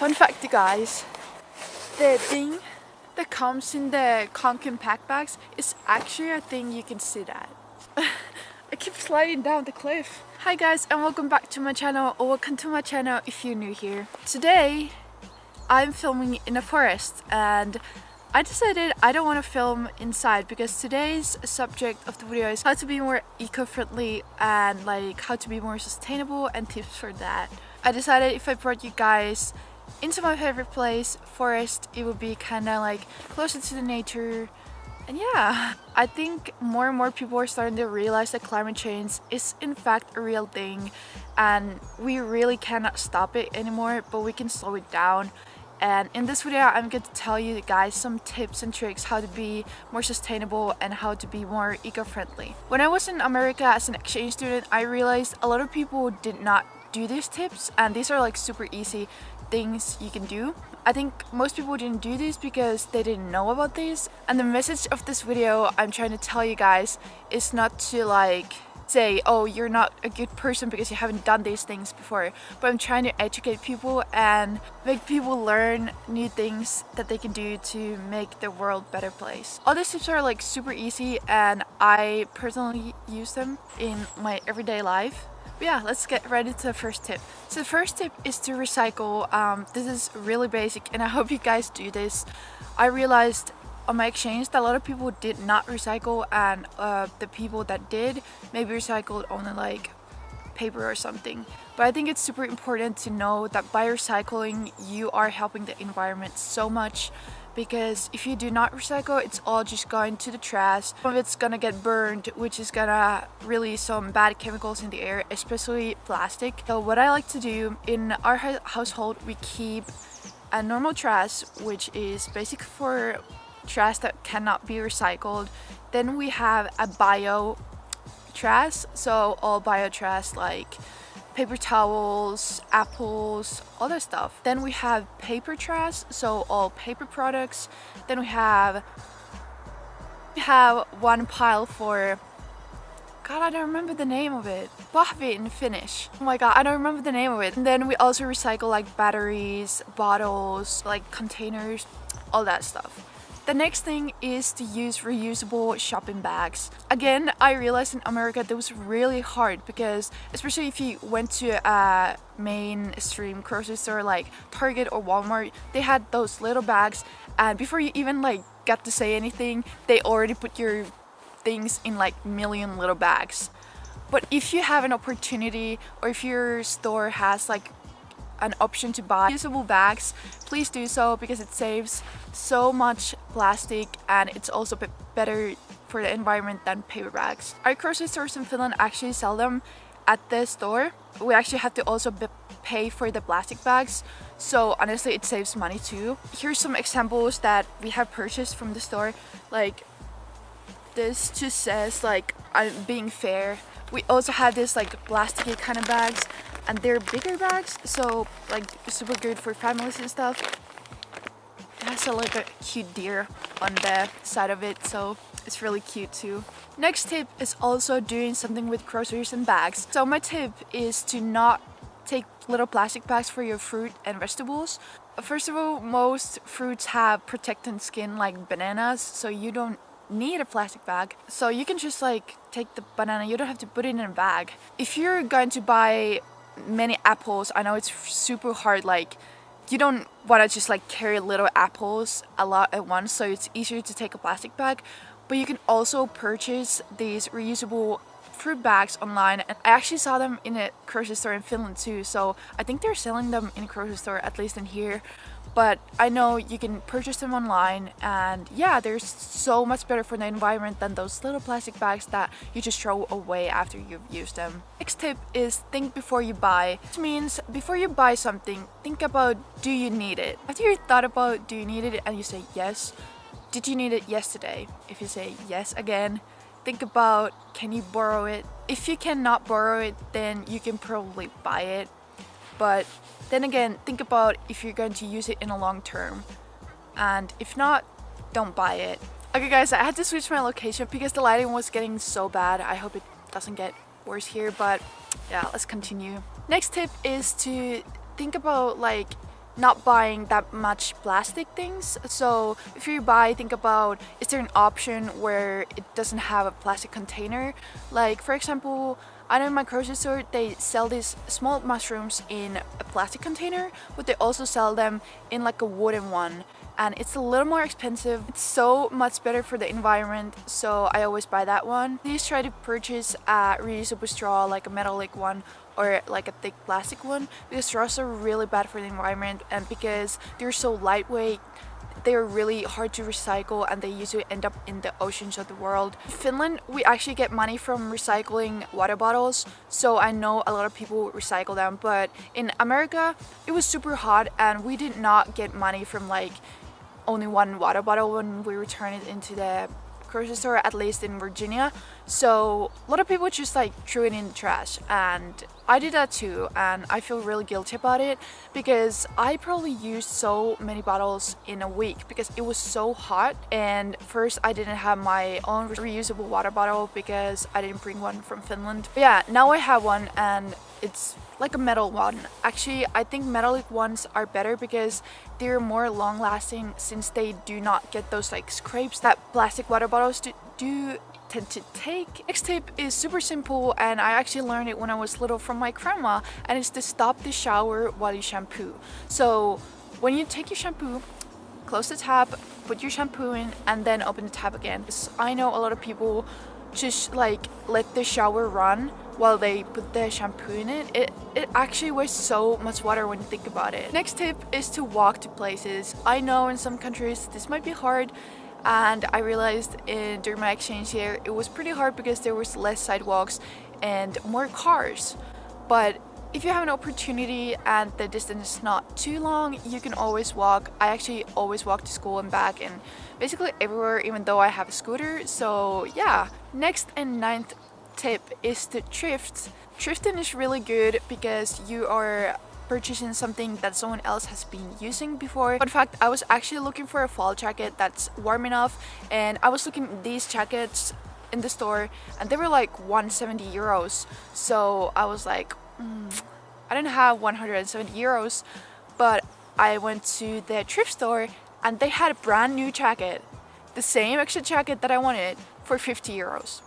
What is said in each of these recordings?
Fun fact, you guys, the thing that comes in the Kanken pack bags is actually a thing you can sit at. I keep sliding down the cliff. Hi guys, and welcome back to my channel, or welcome to my channel if you're new here. Today I'm filming in a forest, and I decided I don't want to film inside because today's subject of the video is how to be more eco-friendly and like how to be more sustainable and tips for that. I decided if I brought you guys into my favorite place, forest, it would be kind of like closer to the nature. And yeah, I think more and more people are starting to realize that climate change is in fact a real thing, and we really cannot stop it anymore, but we can slow it down. And in this video I'm going to tell you guys some tips and tricks how to be more sustainable and how to be more eco-friendly. When I was in America as an exchange student, I realized a lot of people did not do these tips, and these are like super easy things you can do. I think most people didn't do this because they didn't know about this, and the message of this video I'm trying to tell you guys is not to like say, oh, you're not a good person because you haven't done these things before, but I'm trying to educate people and make people learn new things that they can do to make the world a better place. All these tips are like super easy, and I personally use them in my everyday life. But yeah, let's get right into the first tip. So the first tip is to recycle. This is really basic, and I hope you guys do this. I realized on my exchange that a lot of people did not recycle, and the people that did maybe recycled only like paper or something. But I think it's super important to know that by recycling you are helping the environment so much, because if you do not recycle, it's all just going to the trash. Some of it's gonna get burned, which is gonna release some bad chemicals in the air, especially plastic. So what I like to do in our household, we keep a normal trash, which is basic for trash that cannot be recycled. Then we have a bio trash, so all bio trash like paper towels, apples, all that stuff. Then we have paper trash, so all paper products. Then we have one pile for, God, I don't remember the name of it. Pahvi in Finnish. Oh my god, I don't remember the name of it. And then we also recycle like batteries, bottles, like containers, all that stuff. The next thing is to use reusable shopping bags. Again, I realized in America that was really hard because especially if you went to a mainstream grocery store like Target or Walmart, they had those little bags, and before you even like got to say anything, they already put your things in like million little bags. But if you have an opportunity, or if your store has like an option to buy usable bags, please do so, because it saves so much plastic and it's also better for the environment than paper bags. Our grocery stores in Finland actually sell them at the store. We actually have to also pay for the plastic bags, so honestly it saves money too. Here's some examples that we have purchased from the store. Like this just says like I'm being fair. We also have this like plasticky kind of bags, and they're bigger bags, so like super good for families and stuff. It has like a cute deer on the side of it, so it's really cute too. Next tip is also doing something with groceries and bags. So my tip is to not take little plastic bags for your fruit and vegetables. First of all, most fruits have protectant skin like bananas, so you don't need a plastic bag. So you can just like take the banana, you don't have to put it in a bag. If you're going to buy many apples, I know it's super hard, like you don't want to just like carry little apples a lot at once, so it's easier to take a plastic bag. But you can also purchase these reusable fruit bags online, and I actually saw them in a grocery store in Finland too, so I think they're selling them in a grocery store, at least in here. But I know you can purchase them online, and yeah, they're so much better for the environment than those little plastic bags that you just throw away after you've used them. Next tip is think before you buy. This means before you buy something, think about, do you need it? After you thought about do you need it and you say yes, did you need it yesterday? If you say yes again, think about, can you borrow it? If you cannot borrow it, then you can probably buy it. But then again, think about if you're going to use it in a long term, and if not, don't buy it. Okay guys, I had to switch my location because the lighting was getting so bad. I hope it doesn't get worse here, but yeah, let's continue. Next tip is to think about like not buying that much plastic things. So if you buy, think about, is there an option where it doesn't have a plastic container? Like for example, I know in my grocery store they sell these small mushrooms in a plastic container, but they also sell them in like a wooden one, and it's a little more expensive. It's so much better for the environment, so I always buy that one. Please try to purchase a reusable straw, like a metallic one or like a thick plastic one, because straws are really bad for the environment, and because they're so lightweight, they're really hard to recycle and they usually end up in the oceans of the world. In Finland, we actually get money from recycling water bottles, so I know a lot of people recycle them, but in America it was super hot and we did not get money from like only one water bottle when we returned it into the grocery store, at least in Virginia. So a lot of people just like threw it in the trash, and I did that too, and I feel really guilty about it because I probably used so many bottles in a week because it was so hot. And first I didn't have my own reusable water bottle because I didn't bring one from Finland. But yeah, now I have one and it's like a metal one. Actually, I think metallic ones are better because they're more long lasting, since they do not get those like scrapes that plastic water bottles do tend to take. Next tip is super simple, and I actually learned it when I was little from my grandma, and it's to stop the shower while you shampoo. So when you take your shampoo, close the tap, put your shampoo in, and then open the tap again. I know a lot of people just like let the shower run while they put the shampoo in it. It actually wastes so much water when you think about it. Next tip is to walk to places. I know in some countries this might be hard, and I realized during my exchange here it was pretty hard because there was less sidewalks and more cars. But if you have an opportunity and the distance is not too long, you can always walk. I actually always walk to school and back, and basically everywhere, even though I have a scooter. So yeah. Next and ninth tip is to thrift. Thrifting is really good because you are purchasing something that someone else has been using before. In fact, I was actually looking for a fall jacket that's warm enough, and I was looking at these jackets in the store and they were like 170 euros. So I was like, I didn't have 170 euros, but I went to the thrift store and they had a brand new jacket, the same extra jacket that I wanted, for 50 euros.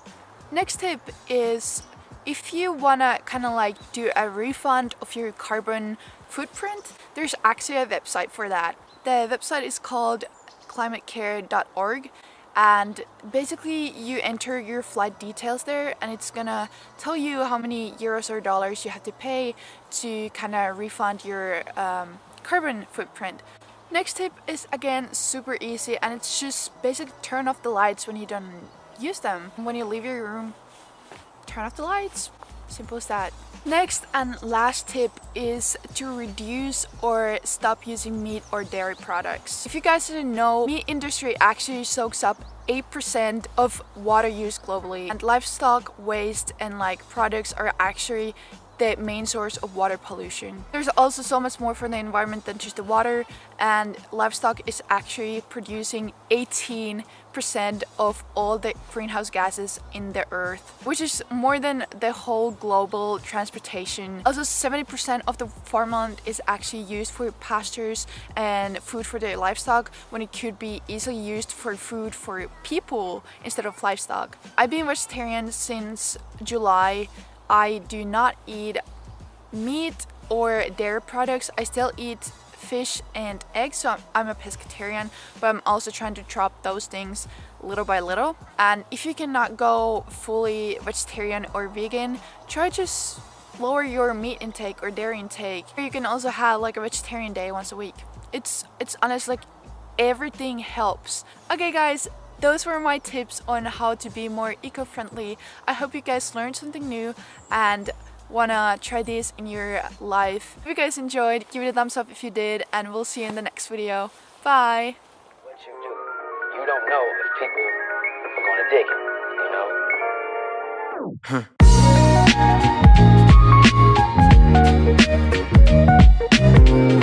Next tip is, if you wanna kind of like do a refund of your carbon footprint, there's actually a website for that. The website is called climatecare.org, and basically you enter your flight details there and it's gonna tell you how many euros or dollars you have to pay to kind of refund your carbon footprint. Next tip is again super easy, and it's just basically turn off the lights when you don't use them. When you leave your room, turn off the lights. Simple as that. Next and last tip is to reduce or stop using meat or dairy products. If you guys didn't know, meat industry actually soaks up 8% of water use globally, and livestock waste and like products are actually the main source of water pollution. There's also so much more for the environment than just the water, and livestock is actually producing 18% of all the greenhouse gases in the earth, which is more than the whole global transportation. Also, 70% of the farmland is actually used for pastures and food for the livestock, when it could be easily used for food for people instead of livestock. I've been vegetarian since July. I do not eat meat or dairy products. I still eat fish and eggs, so I'm a pescatarian, but I'm also trying to drop those things little by little. And if you cannot go fully vegetarian or vegan, try just lower your meat intake or dairy intake. You can also have like a vegetarian day once a week. It's honestly like everything helps. Okay guys, those were my tips on how to be more eco-friendly. I hope you guys learned something new and wanna try this in your life. If you guys enjoyed, give it a thumbs up if you did, and we'll see you in the next video. Bye! What you do, you don't know if people are gonna dig it, you know?